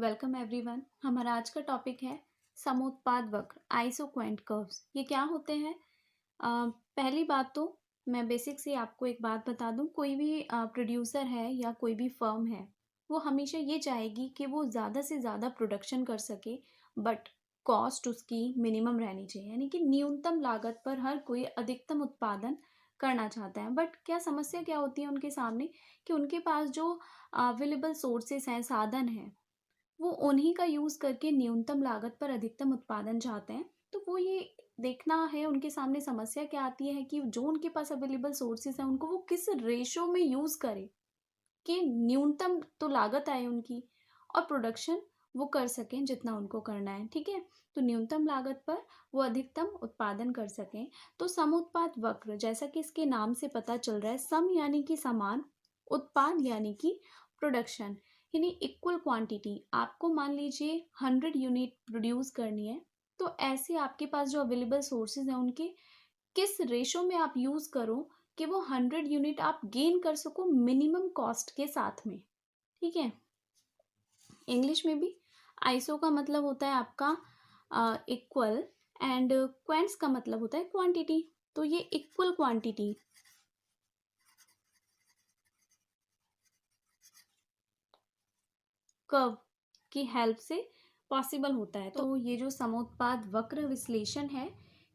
Welcome everyone. हमारा आज का टॉपिक है समोत्पाद वक्र, आइसोक्वेंट कर्व्स। ये क्या होते हैं? पहली बात तो मैं बेसिक से आपको एक बात बता दूं, कोई भी प्रोड्यूसर है या कोई भी फर्म है, वो हमेशा ये चाहेगी कि वो ज़्यादा से ज़्यादा प्रोडक्शन कर सके, बट कॉस्ट उसकी मिनिमम रहनी चाहिए, यानी कि न्यूनतम लागत पर हर कोई अधिकतम उत्पादन करना चाहता है। बट क्या समस्या क्या होती है उनके सामने, कि उनके पास जो अवेलेबल सोर्सेस हैं, साधन हैं, वो उन्हीं का यूज़ करके न्यूनतम लागत पर अधिकतम उत्पादन चाहते हैं। तो वो ये देखना है, उनके सामने समस्या क्या आती है कि जो उनके पास अवेलेबल सोर्सेज हैं उनको वो किस रेशो में यूज़ करें कि न्यूनतम तो लागत आए उनकी और प्रोडक्शन वो कर सकें जितना उनको करना है। ठीक है, तो न्यूनतम लागत पर वो अधिकतम उत्पादन कर सकें। तो समोत्पाद वक्र, जैसा कि इसके नाम से पता चल रहा है, सम यानी कि समान, उत्पाद यानी कि प्रोडक्शन, यानी इक्वल क्वांटिटी। आपको मान लीजिए 100 यूनिट प्रोड्यूस करनी है, तो ऐसे आपके पास जो अवेलेबल सोर्सेज हैं उनके किस रेशो में आप यूज़ करो कि वो 100 यूनिट आप गेन कर सको मिनिमम कॉस्ट के साथ में। ठीक है, इंग्लिश में भी आइसो का मतलब होता है आपका इक्वल, एंड क्वेंट्स का मतलब होता है क्वांटिटी। तो ये इक्वल क्वांटिटी कर्व की हेल्प से पॉसिबल होता है। तो ये जो समोत्पाद वक्र विश्लेषण है,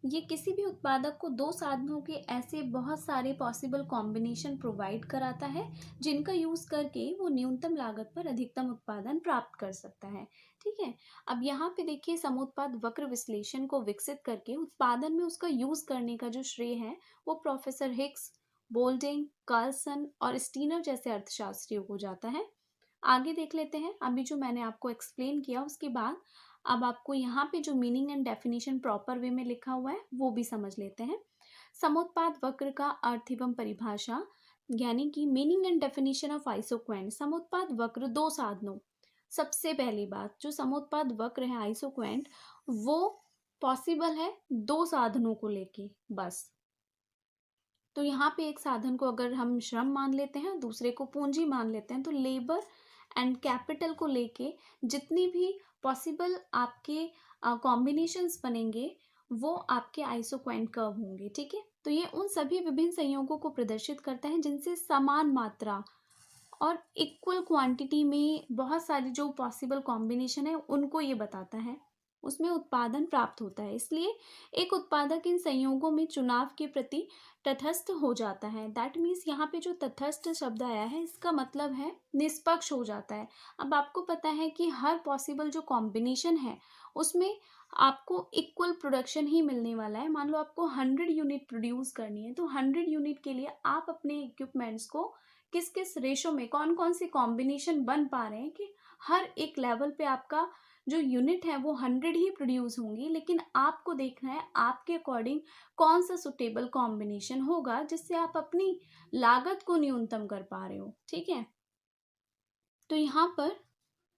ये किसी भी उत्पादक को दो साधनों के ऐसे बहुत सारे पॉसिबल कॉम्बिनेशन प्रोवाइड कराता है जिनका यूज़ करके वो न्यूनतम लागत पर अधिकतम उत्पादन प्राप्त कर सकता है। ठीक है, अब यहाँ पे देखिए, समोत्पाद वक्र विश्लेषण को विकसित करके उत्पादन में उसका यूज़ करने का जो श्रेय है वो प्रोफेसर हिग्स, बोल्डिंग, कार्लसन और स्टीनर जैसे अर्थशास्त्रियों को जाता है। आगे देख लेते हैं। अभी जो मैंने आपको एक्सप्लेन किया उसके बाद अब आपको यहाँ पे जो meaning and definition proper way में लिखा हुआ है वो भी समझ लेते हैं। समोत्पाद वक्र का अर्थ एवं परिभाषा, यानी कि meaning and definition of isoquant. समोत्पाद वक्र दो साधनों, सबसे पहली बात, जो समोत्पाद वक्र है आइसोक्वेंट, वो पॉसिबल है दो साधनों को लेके बस। तो यहाँ पे एक साधन को अगर हम श्रम मान लेते हैं, दूसरे को पूंजी मान लेते हैं, तो लेबर एंड कैपिटल को लेके जितनी भी पॉसिबल आपके कॉम्बिनेशंस बनेंगे वो आपके आइसोक्वेंट कर्व होंगे। ठीक है, तो ये उन सभी विभिन्न संयोगों को प्रदर्शित करता है जिनसे समान मात्रा और इक्वल क्वांटिटी में बहुत सारी जो पॉसिबल कॉम्बिनेशन है उनको ये बताता है, उसमें उत्पादन प्राप्त होता है। इसलिए एक उत्पादक इन संयोगों में चुनाव के प्रति तटस्थ हो जाता है। दैट मीन्स यहाँ पे जो तटस्थ शब्द आया है इसका मतलब है निष्पक्ष हो जाता है। अब आपको पता है कि हर पॉसिबल जो कॉम्बिनेशन है उसमें आपको इक्वल प्रोडक्शन ही मिलने वाला है। मान लो आपको 100 यूनिट प्रोड्यूस करनी है, तो 100 यूनिट के लिए आप अपने इक्विपमेंट्स को किस किस रेशो में, कौन कौन से कॉम्बिनेशन बन पा रहे हैं कि हर एक लेवल पे आपका जो यूनिट है वो 100 ही प्रोड्यूस होंगी, लेकिन आपको देखना है आपके अकॉर्डिंग कौन सा सुटेबल कॉम्बिनेशन होगा जिससे आप अपनी लागत को न्यूनतम कर पा रहे हो। ठीक है, तो यहाँ पर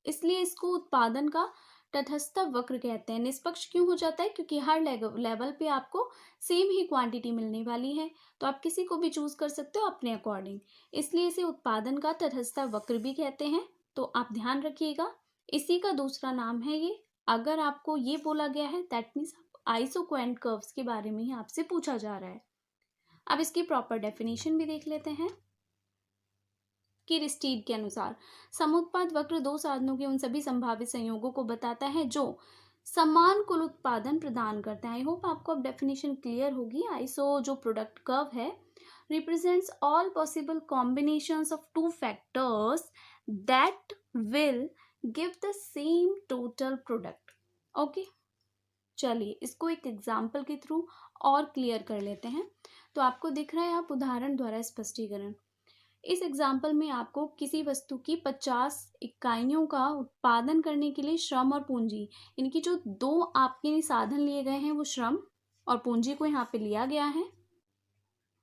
इसलिए इसको उत्पादन का तटस्थ वक्र कहते हैं। निष्पक्ष क्यों हो जाता है? क्योंकि हर लेवल पे आपको सेम ही क्वांटिटी मिलने वाली है, तो आप किसी को भी चूज कर सकते हो अपने अकॉर्डिंग, इसलिए इसे उत्पादन का तटस्थ वक्र भी कहते हैं। तो आप ध्यान रखिएगा, इसी का दूसरा नाम है ये। अगर आपको ये बोला गया है दैट मीन्स आइसोक्वेंट कर्व्स के बारे में ही आपसे पूछा जा रहा है। अब इसकी प्रॉपर डेफिनेशन भी देख लेते हैं। किरस्टीड के अनुसार समुत्पाद वक्र दो साधनों के उन सभी संभावित संयोगों को बताता है जो समान कुल उत्पादन प्रदान करते हैं। आई होप आपको अब डेफिनेशन क्लियर होगी। आइसो जो प्रोडक्ट कर्व है represents all possible combinations of two factors that will give the same total product. Okay, चलिए इसको एक एग्जाम्पल के थ्रू और क्लियर कर लेते हैं। तो आपको दिख रहा है, आप उदाहरण द्वारा स्पष्टीकरण। इस एग्जाम्पल में आपको किसी वस्तु की 50 इकाइयों का उत्पादन करने के लिए श्रम और पूंजी, इनकी जो दो आपके साधन लिए गए हैं वो श्रम और पूंजी को यहाँ पे लिया गया है।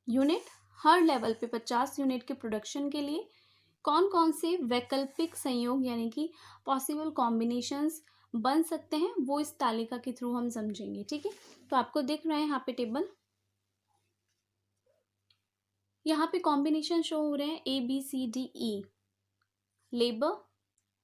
यूनिट, हर लेवल पे 50 यूनिट के प्रोडक्शन के लिए कौन कौन से वैकल्पिक संयोग यानी कि पॉसिबल कॉम्बिनेशंस बन सकते हैं वो इस तालिका के थ्रू हम समझेंगे। ठीक है, तो आपको दिख रहा है यहाँ पे टेबल, यहाँ पे कॉम्बिनेशन शो हो रहे हैं A B C D E। Labour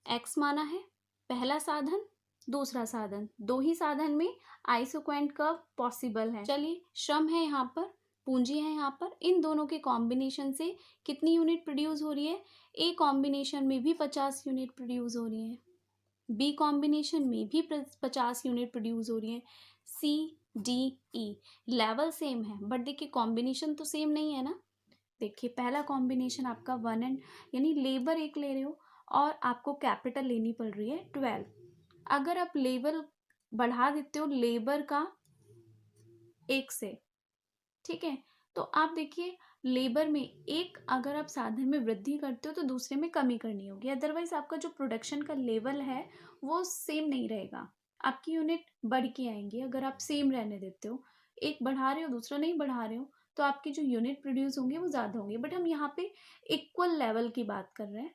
x माना है, पहला साधन, दूसरा साधन, दो ही साधन में आइसोक्वेंट कर्व पॉसिबल है। चलिए, श्रम है यहाँ पर, पूंजी है यहाँ पर, इन दोनों के कॉम्बिनेशन से कितनी यूनिट प्रोड्यूस हो रही है? ए कॉम्बिनेशन में भी 50 यूनिट प्रोड्यूस हो रही है, बी कॉम्बिनेशन में भी 50 यूनिट प्रोड्यूस हो रही है, C D E level same है, बट देखिए कॉम्बिनेशन तो सेम नहीं है ना। देखिए पहला कॉम्बिनेशन आपका 1 एंड, यानी लेबर एक ले रहे हो और आपको कैपिटल लेनी पड़ रही है 12। अगर आप लेबर बढ़ा देते हो लेबर का 1 से, ठीक है, तो आप देखिए लेबर में एक अगर आप साधन में वृद्धि करते हो तो दूसरे में कमी करनी होगी, अदरवाइज आपका जो प्रोडक्शन का लेवल है वो सेम नहीं रहेगा, आपकी यूनिट बढ़ के आएंगी। अगर आप सेम रहने देते हो, एक बढ़ा रहे हो दूसरा नहीं बढ़ा रहे हो, तो आपकी जो यूनिट प्रोड्यूस होंगे वो ज़्यादा होंगे, बट हम यहाँ पे इक्वल लेवल की बात कर रहे हैं,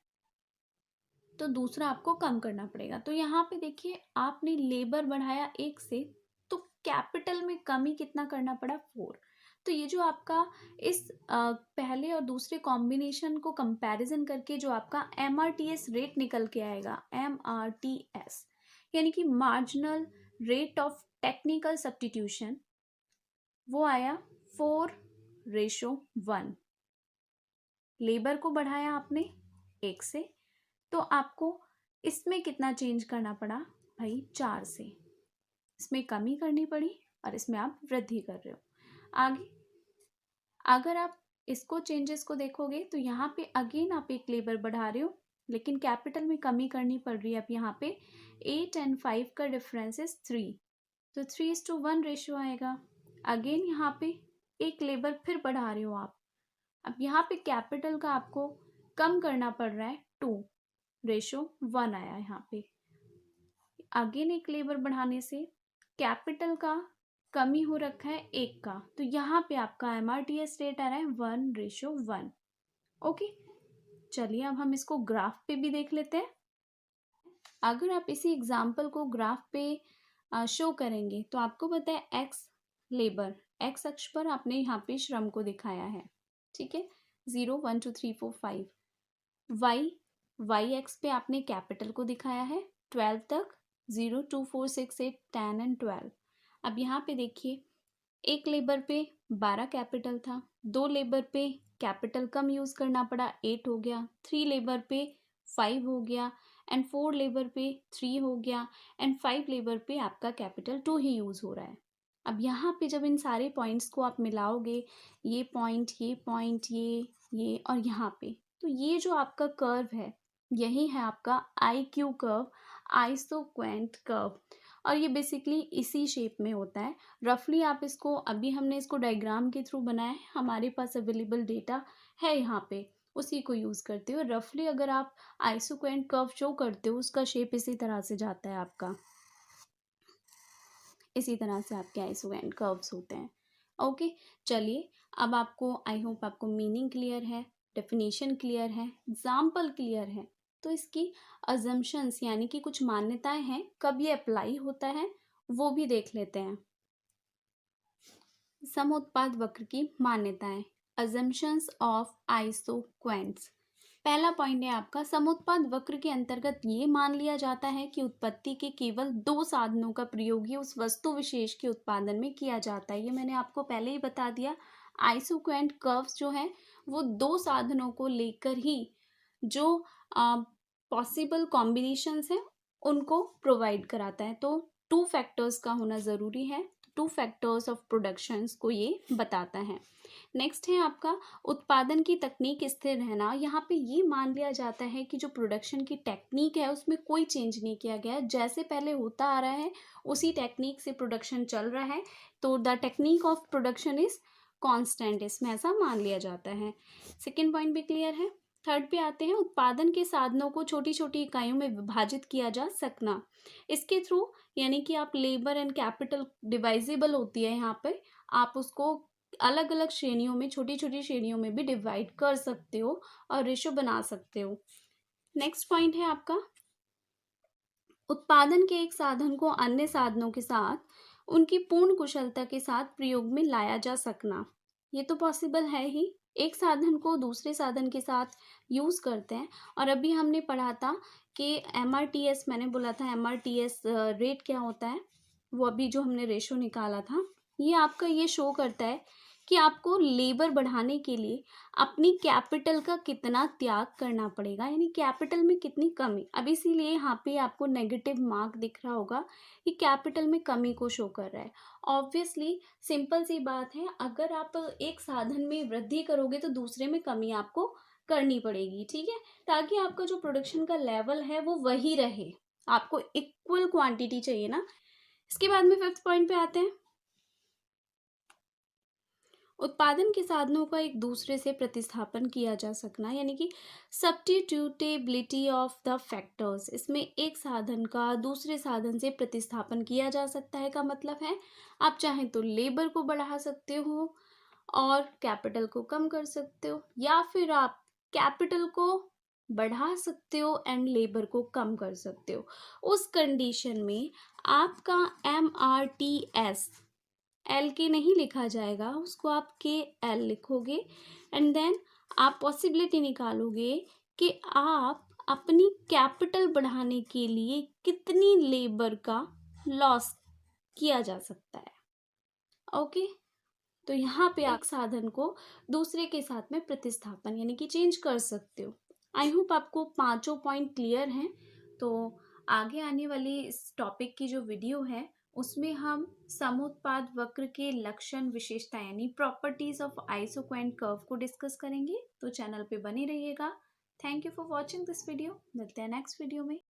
तो दूसरा आपको कम करना पड़ेगा। तो यहाँ पे देखिए आपने लेबर बढ़ाया 1 से, तो कैपिटल में कमी कितना करना पड़ा? 4। तो ये जो आपका इस पहले और दूसरे कॉम्बिनेशन को कंपैरिजन करके जो आपका MRTS रेट निकल के आएगा, MRTS यानी कि marginal rate of technical substitution, वो आया 4:1। लेबर को बढ़ाया आपने 1 से, तो आपको इसमें कितना चेंज करना पड़ा भाई? 4 से, इसमें कमी करनी पड़ी और इसमें आप वृद्धि कर रहे हो। आगे अगर आप इसको चेंजेस को देखोगे तो यहाँ पे अगेन आप एक लेबर बढ़ा रहे हो लेकिन कैपिटल में कमी करनी पड़ रही है। अब यहाँ पे 8 and 5 का डिफरेंस इज 3, तो 3:1 रेशियो आएगा। अगेन यहाँ पे एक लेबर फिर बढ़ा रहे हो आप, अब यहाँ पे कैपिटल का आपको कम करना पड़ रहा है, 2:1 आया यहाँ पे। अगेन एक लेबर बढ़ाने से कैपिटल का कमी हो रखा है 1 का, तो यहाँ पे आपका MRTS रेट आ रहा है 1:1। ओके, चलिए अब हम इसको ग्राफ पे भी देख लेते हैं। अगर आप इसी एग्जाम्पल को ग्राफ पे शो करेंगे तो आपको पता है एक्स लेबर, एक्स अक्ष पर आपने यहाँ पे श्रम को दिखाया है, ठीक है, 0 1 2 3 4 5। वाई एक्स पे आपने कैपिटल को दिखाया है 12 तक, 0 2 4 6 8 10 एंड 12। अब यहाँ पे देखिए एक लेबर पे 12 कैपिटल था, 2 लेबर पे कैपिटल कम यूज़ करना पड़ा, 8 हो गया, 3 लेबर पे 5 हो गया एंड 4 लेबर पे 3 हो गया एंड 5 लेबर पे आपका कैपिटल 2 ही यूज़ हो रहा है। अब यहाँ पे जब इन सारे पॉइंट्स को आप मिलाओगे, ये पॉइंट ये और यहाँ पे, तो ये जो आपका कर्व है यही है आपका IQ कर्व, आइसोक्वेंट कर्व, और ये बेसिकली इसी शेप में होता है। रफली आप इसको, अभी हमने इसको डायग्राम के थ्रू बनाया है, हमारे पास अवेलेबल डेटा है यहाँ पे, उसी को यूज़ करते हो। रफली अगर आप आइसोक्वेंट कर्व शो करते हो उसका शेप इसी तरह से जाता है आपका, इसी तरह से आपके आइसोक्वेंट कर्व्स होते हैं। ओके, चलिए अब आपको, आई होप आपको मीनिंग क्लियर है, डेफिनेशन क्लियर है, एग्जाम्पल क्लियर है। तो इसकी अजम्पशंस यानी कि कुछ मान्यताएं हैं, कब ये अप्लाई होता है वो भी देख लेते हैं। समोत्पाद वक्र की मान्यताएं, अजम्पशंस ऑफ आइसोक्वेंट्स। पहला पॉइंट है आपका, समोत्पाद वक्र के अंतर्गत ये मान लिया जाता है कि उत्पत्ति के केवल 2 साधनों का प्रयोग ही उस वस्तु विशेष के उत्पादन में किया जाता है। ये मैंने आपको पहले ही बता दिया, आइसोक्वेंट कर्व्स जो है वो 2 साधनों को लेकर ही जो पॉसिबल कॉम्बिनेशंस हैं उनको प्रोवाइड कराता है। तो 2 फैक्टर्स का होना ज़रूरी है, 2 फैक्टर्स ऑफ प्रोडक्शंस को ये बताता है। नेक्स्ट है आपका उत्पादन की तकनीक स्थिर रहना। यहाँ पे ये मान लिया जाता है कि जो प्रोडक्शन की टेक्निक है उसमें कोई चेंज नहीं किया गया है, जैसे पहले होता आ रहा है उसी टेक्निक से प्रोडक्शन चल रहा है, तो the technique of production is constant, इसमें ऐसा मान लिया जाता है। सेकेंड पॉइंट भी क्लियर है। थर्ड पे आते हैं, उत्पादन के साधनों को छोटी छोटी इकाइयों में विभाजित किया जा सकना, इसके थ्रू यानी कि आप लेबर एंड कैपिटल डिवाइजेबल होती है, यहाँ पे आप उसको अलग अलग श्रेणियों में, छोटी छोटी श्रेणियों में भी डिवाइड कर सकते हो और रेशो बना सकते हो। नेक्स्ट पॉइंट है आपका, उत्पादन के एक साधन को अन्य साधनों के साथ उनकी पूर्ण कुशलता के साथ प्रयोग में लाया जा सकना, ये तो पॉसिबल है ही, एक साधन को दूसरे साधन के साथ यूज़ करते हैं। और अभी हमने पढ़ा था कि एमआरटीएस, मैंने बोला था एमआरटीएस रेट क्या होता है, वो अभी जो हमने रेशो निकाला था, ये आपका ये शो करता है कि आपको लेबर बढ़ाने के लिए अपनी कैपिटल का कितना त्याग करना पड़ेगा, यानी कैपिटल में कितनी कमी। अब इसीलिए यहाँ पे आपको नेगेटिव मार्क दिख रहा होगा कि कैपिटल में कमी को शो कर रहा है। ऑब्वियसली सिंपल सी बात है, अगर आप एक साधन में वृद्धि करोगे तो दूसरे में कमी आपको करनी पड़ेगी, ठीक है, ताकि आपका जो प्रोडक्शन का लेवल है वो वही रहे। आपको इक्वल क्वांटिटी चाहिए ना। इसके बाद में फिफ्थ पॉइंट पे आते हैं। उत्पादन के साधनों का एक दूसरे से प्रतिस्थापन किया जा सकना, यानी कि सब्स्टिट्यूटेबिलिटी ऑफ द फैक्टर्स। इसमें एक साधन का दूसरे साधन से प्रतिस्थापन किया जा सकता है का मतलब है आप चाहें तो लेबर को बढ़ा सकते हो और कैपिटल को कम कर सकते हो, या फिर आप कैपिटल को बढ़ा सकते हो एंड लेबर को कम कर सकते हो। उस कंडीशन में आपका MRTS एल के नहीं लिखा जाएगा, उसको आप KL लिखोगे एंड देन आप पॉसिबिलिटी निकालोगे कि आप अपनी कैपिटल बढ़ाने के लिए कितनी लेबर का लॉस किया जा सकता है। ओके, तो यहाँ पे आप साधन को दूसरे के साथ में प्रतिस्थापन यानी कि चेंज कर सकते हो। आई होप आपको पांचों पॉइंट क्लियर हैं। तो आगे आने वाली इस टॉपिक की जो वीडियो है उसमें हम समोत्पाद वक्र के लक्षण विशेषता यानी प्रॉपर्टीज ऑफ आइसोक्वांट कर्व को डिस्कस करेंगे। तो चैनल पे बने रहिएगा। Thank you for watching this video. मिलते हैं नेक्स्ट वीडियो में।